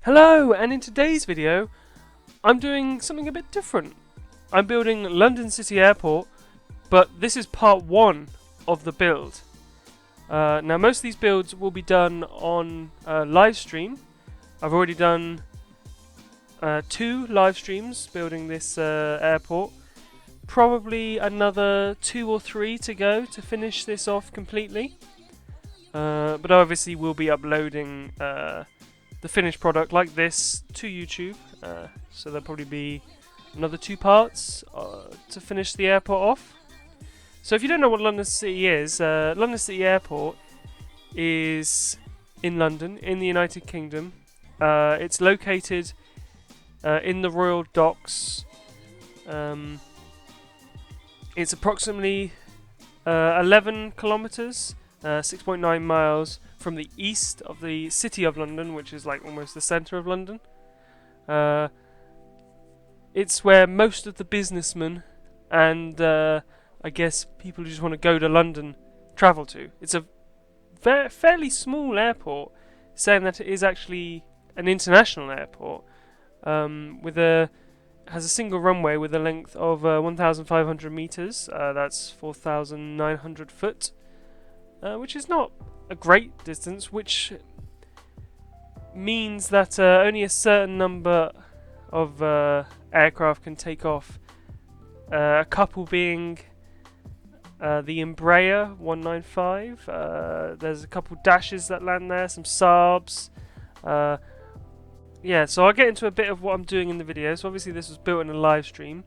Hello, and in today's video I'm doing something a bit different. I'm building London City Airport, but this is part 1 of the build. Now most of these builds will be done on live stream. I've already done 2 live streams building this airport. Probably another 2 or 3 to go to finish this off completely. But I obviously will be uploading the finished product like this to YouTube, so there'll probably be another 2 parts to finish the airport off. So if you don't know what London City is, London City Airport is in London, in the United Kingdom. It's located in the Royal Docks. It's approximately 11 kilometres, 6.9 miles from the east of the City of London, which is like almost the centre of London. It's where most of the businessmen and I guess people who just want to go to London travel to. It's a fairly small airport, saying that it is actually an international airport, has a single runway with a length of 1,500 metres. That's 4,900 foot, which is not a great distance, which means that only a certain number of aircraft can take off. A couple being the Embraer 195. There's a couple dashes that land there, some Saabs. Yeah, so I'll get into a bit of what I'm doing in the video. So obviously this was built in a live stream,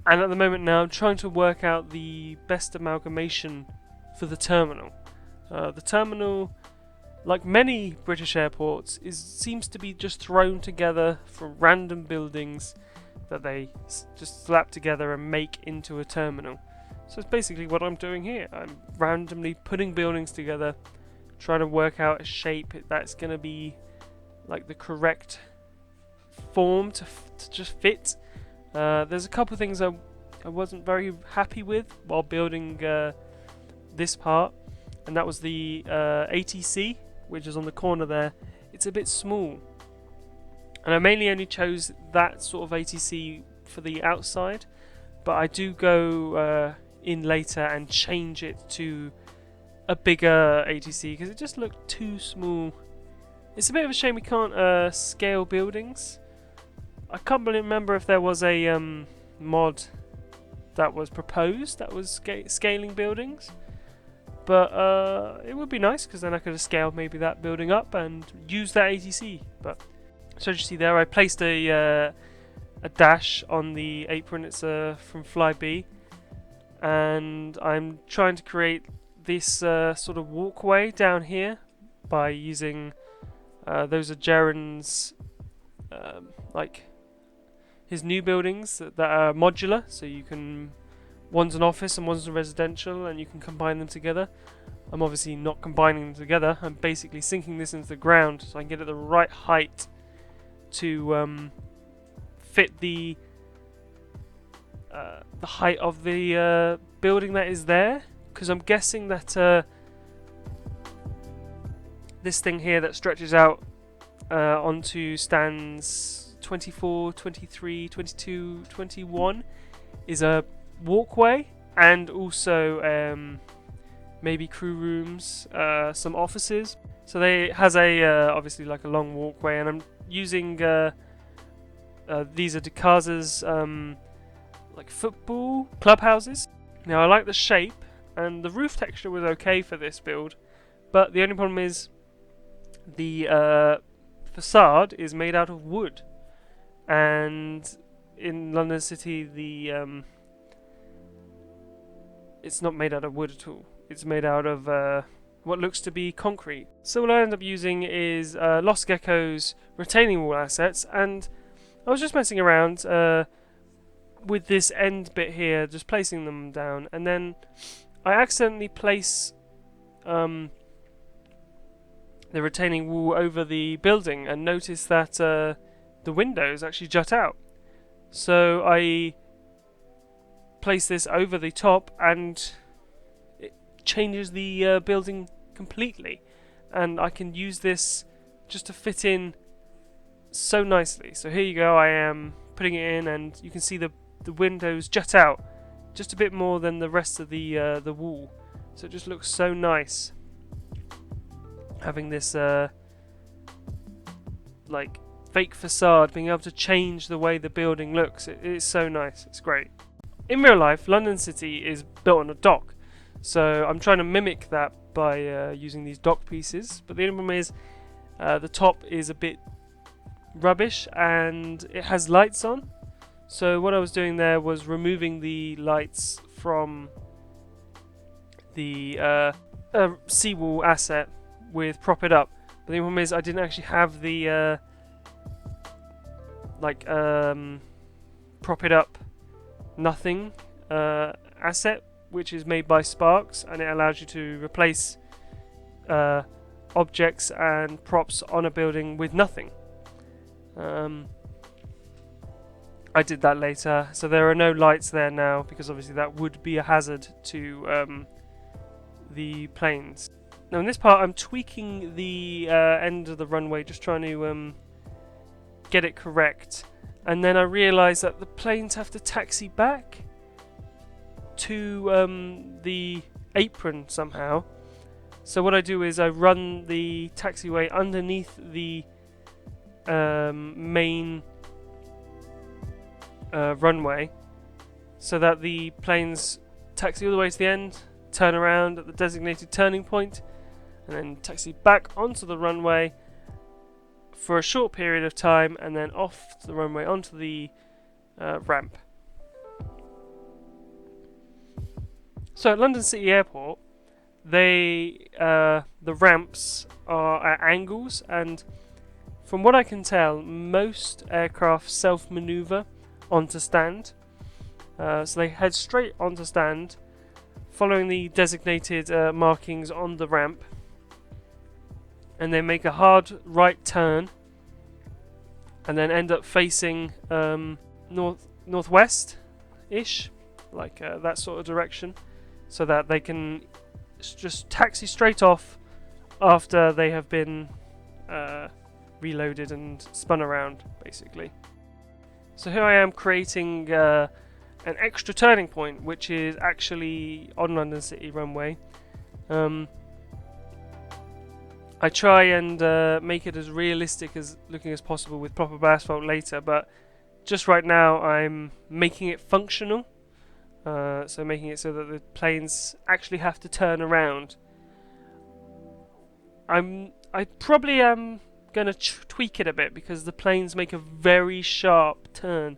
and at the moment now I'm trying to work out the best amalgamation for the terminal. The terminal, like many British airports, seems to be just thrown together from random buildings that they just slap together and make into a terminal. So it's basically what I'm doing here. I'm randomly putting buildings together, trying to work out a shape that's going to be like the correct form to just fit. There's a couple of things I wasn't very happy with while building this part, and that was the ATC, which is on the corner there. It's a bit small, and I mainly only chose that sort of ATC for the outside, but I do go in later and change it to a bigger ATC because it just looked too small. It's a bit of a shame we can't scale buildings. I can't really remember if there was a mod that was proposed that was scaling buildings. But it would be nice, because then I could have scaled maybe that building up and used that ATC. But so as you see there, I placed a dash on the apron. It's from Flybe, and I'm trying to create this sort of walkway down here by using those are Jaren's like his new buildings that are modular, so you can. One's an office and one's a residential, and you can combine them together. I'm obviously not combining them together. I'm basically sinking this into the ground so I can get it the right height to fit the height of the building that is there. because I'm guessing that this thing here that stretches out onto stands 24, 23, 22, 21 is a walkway, and also maybe crew rooms, some offices. So it has a obviously like a long walkway, and I'm using these are Dekaza's like football clubhouses. Now I like the shape, and the roof texture was okay for this build, but the only problem is the facade is made out of wood, and in London City it's not made out of wood at all. It's made out of what looks to be concrete. So what I end up using is Lost Gecko's retaining wall assets, and I was just messing around with this end bit here, just placing them down, and then I accidentally place the retaining wall over the building and notice that the windows actually jut out. So I place this over the top, and it changes the building completely, and I can use this just to fit in so nicely. So here you go, I am putting it in, and you can see the windows jut out just a bit more than the rest of the wall, so it just looks so nice having this like fake facade, being able to change the way the building looks. It is so nice, it's great. In real life, London City is built on a dock, so I'm trying to mimic that by using these dock pieces, but the only problem is the top is a bit rubbish and it has lights on. So what I was doing there was removing the lights from the seawall asset with Prop It Up, but the problem is I didn't actually have the Prop It Up nothing asset, which is made by Sparks, and it allows you to replace objects and props on a building with nothing. I did that later, so there are no lights there now, because obviously that would be a hazard to the planes. Now in this part I'm tweaking the end of the runway, just trying to get it correct, and then I realise that the planes have to taxi back to the apron somehow. So what I do is I run the taxiway underneath the main runway, so that the planes taxi all the way to the end, turn around at the designated turning point, and then taxi back onto the runway for a short period of time, and then off the runway onto the ramp. So at London City Airport, the ramps are at angles, and from what I can tell, most aircraft self-maneuver onto stand. So they head straight onto stand, following the designated markings on the ramp, and they make a hard right turn, and then end up facing northwest-ish, like that sort of direction, so that they can just taxi straight off after they have been reloaded and spun around, basically. So here I am creating an extra turning point, which is actually on London City runway. I try and make it as realistic as looking as possible with proper asphalt later, but just right now I'm making it functional. So making it so that the planes actually have to turn around. I probably am going to tweak it a bit, because the planes make a very sharp turn,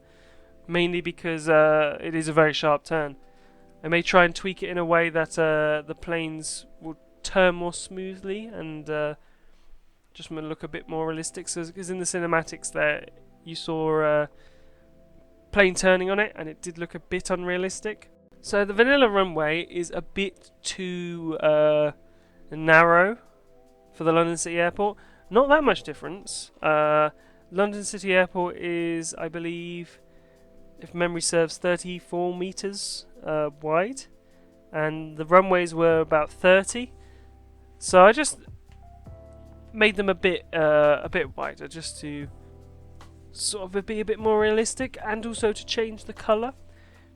mainly because it is a very sharp turn. I may try and tweak it in a way that the planes will turn more smoothly and just look a bit more realistic. So, because in the cinematics there you saw plane turning on it, and it did look a bit unrealistic. So the vanilla runway is a bit too narrow for the London City Airport. Not that much difference. London City Airport is, I believe, if memory serves, 34 meters wide, and the runways were about 30. So I just made them a bit wider, just to sort of be a bit more realistic, and also to change the colour,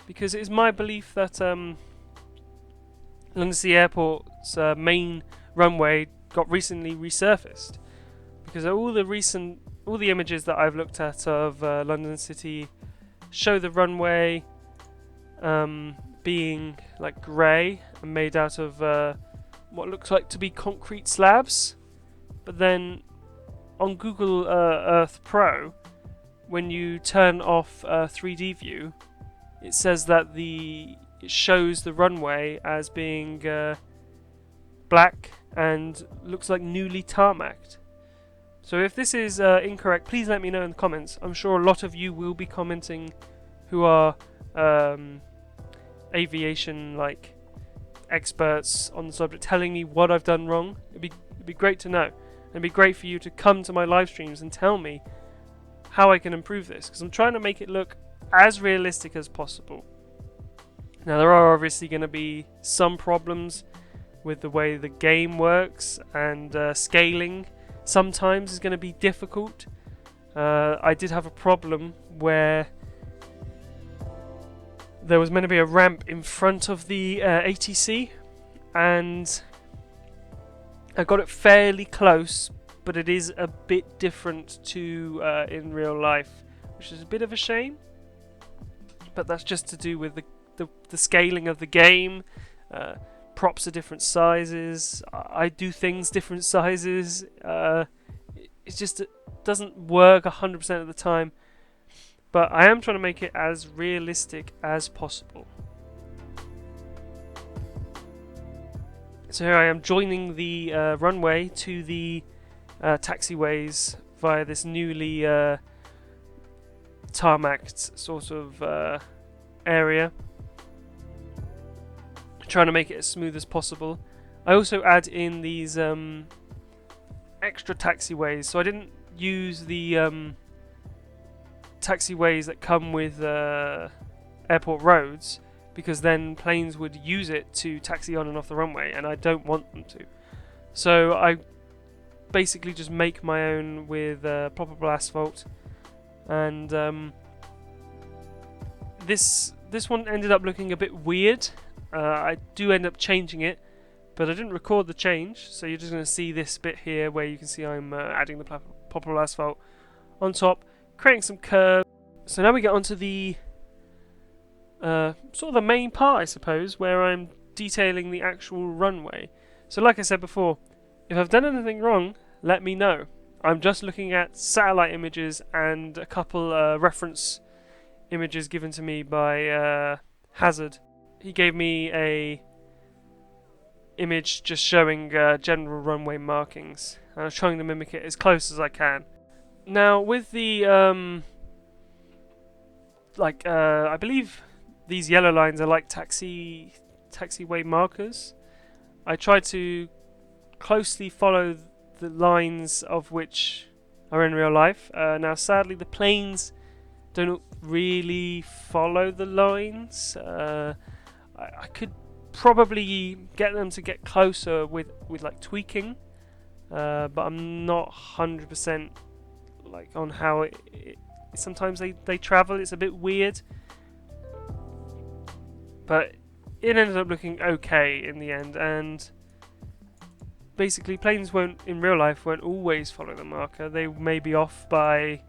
because it is my belief that London City Airport's main runway got recently resurfaced, because all the images that I've looked at of London City show the runway being like grey and made out of what looks like to be concrete slabs. But then on Google Earth Pro, when you turn off 3D view, it says that it shows the runway as being black and looks like newly tarmacked. So if this is incorrect, please let me know in the comments. I'm sure a lot of you will be commenting who are aviation experts on the subject, telling me what I've done wrong. It'd be great to know. It'd be great for you to come to my live streams and tell me how I can improve this, because I'm trying to make it look as realistic as possible. Now, there are obviously going to be some problems with the way the game works, and scaling sometimes is going to be difficult. I did have a problem where there was meant to be a ramp in front of the ATC, and I got it fairly close, but it is a bit different to in real life, which is a bit of a shame. But that's just to do with the scaling of the game. Props are different sizes. I do things different sizes. It just doesn't work 100% of the time. But I am trying to make it as realistic as possible. So here I am joining the runway to the taxiways via this newly tarmacked sort of area. Trying to make it as smooth as possible. I also add in these extra taxiways, so I didn't use the taxiways that come with airport roads, because then planes would use it to taxi on and off the runway, and I don't want them to. So I basically just make my own with proper asphalt, and this one ended up looking a bit weird. I do end up changing it, but I didn't record the change, so you're just going to see this bit here where you can see I'm adding the proper asphalt on top, creating some curves. So now we get onto the sort of the main part, I suppose, where I'm detailing the actual runway. So like I said before, if I've done anything wrong, let me know. I'm just looking at satellite images and a couple reference images given to me by Hazard. He gave me a image just showing general runway markings, and I was trying to mimic it as close as I can. Now with the I believe these yellow lines are like taxiway markers. I tried to closely follow the lines of which are in real life. Now sadly the planes don't really follow the lines. I could probably get them to get closer with like tweaking, but I'm not 100% on how it sometimes they travel. It's a bit weird, but it ended up looking okay in the end. And basically planes in real life won't always follow the marker. They may be off by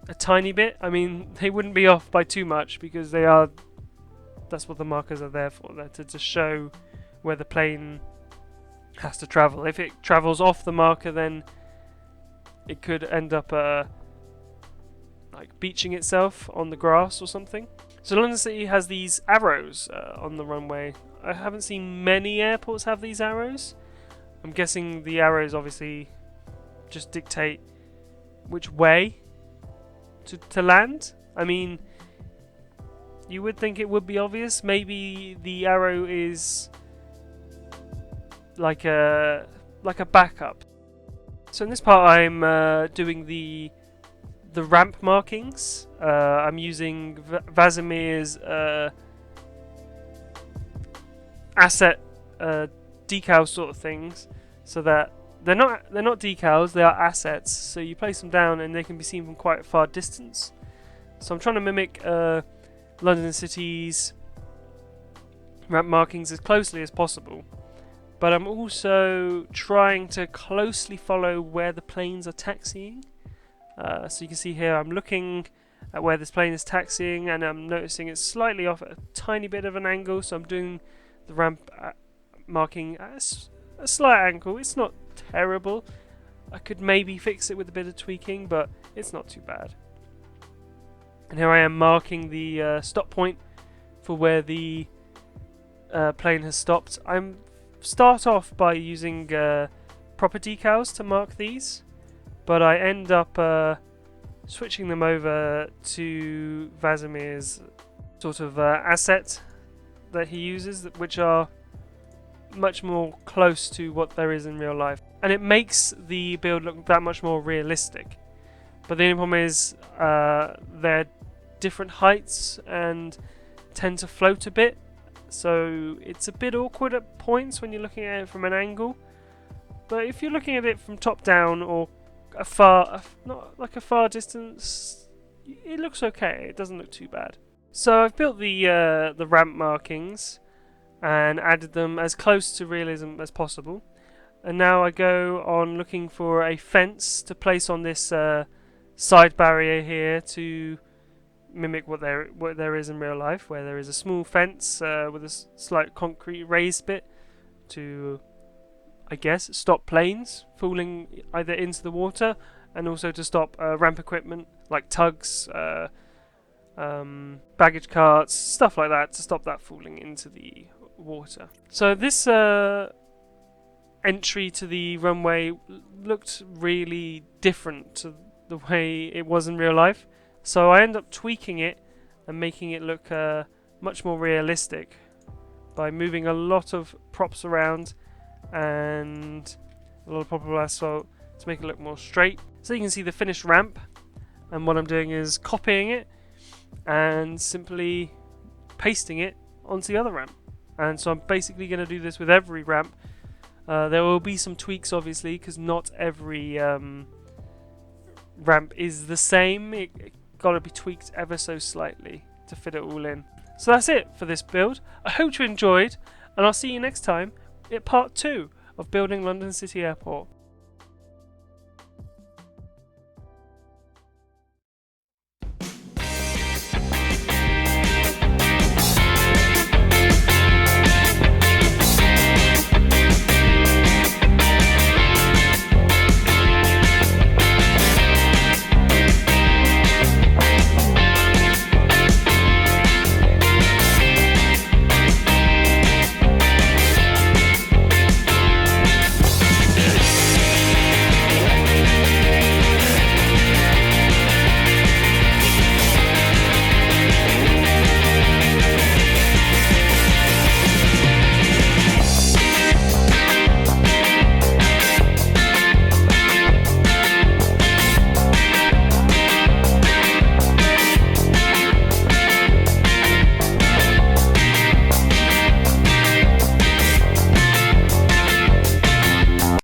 a tiny bit. I mean, they wouldn't be off by too much, because that's what the markers are there for. They're to show where the plane has to travel. If it travels off the marker, then it could end up beaching itself on the grass or something. So London City has these arrows on the runway. I haven't seen many airports have these arrows. I'm guessing the arrows obviously just dictate which way to land. I mean, you would think it would be obvious. Maybe the arrow is like a backup. So in this part I'm doing the ramp markings. I'm using Vasimir's asset decal sort of things, so that they're not decals, they are assets. So you place them down and they can be seen from quite a far distance. So I'm trying to mimic London City's ramp markings as closely as possible, but I'm also trying to closely follow where the planes are taxiing. So you can see here I'm looking at where this plane is taxiing, and I'm noticing it's slightly off at a tiny bit of an angle, so I'm doing the ramp marking at a slight angle. It's not terrible. I could maybe fix it with a bit of tweaking, but it's not too bad. And here I am marking the stop point for where the plane has stopped. I'm start off by using proper decals to mark these, but I end up switching them over to Vasimir's sort of asset that he uses, which are much more close to what there is in real life, and it makes the build look that much more realistic. But the only problem is they're different heights and tend to float a bit, so it's a bit awkward at points when you're looking at it from an angle. But if you're looking at it from top down or not like a far distance, it looks okay. It doesn't look too bad. So I've built the ramp markings and added them as close to realism as possible. And now I go on looking for a fence to place on this side barrier here to mimic what there is in real life, where there is a small fence with a slight concrete raised bit to, I guess, stop planes falling either into the water, and also to stop ramp equipment like tugs, baggage carts, stuff like that, to stop that falling into the water. So this entry to the runway looked really different to the way it was in real life, so I end up tweaking it and making it look much more realistic by moving a lot of props around and a lot of proper asphalt to make it look more straight. So you can see the finished ramp, and what I'm doing is copying it and simply pasting it onto the other ramp. And so I'm basically going to do this with every ramp. There will be some tweaks, obviously, because not every ramp is the same. It got to be tweaked ever so slightly to fit it all in. So that's it for this build. I hope you enjoyed, and I'll see you next time at part 2 of building London City Airport.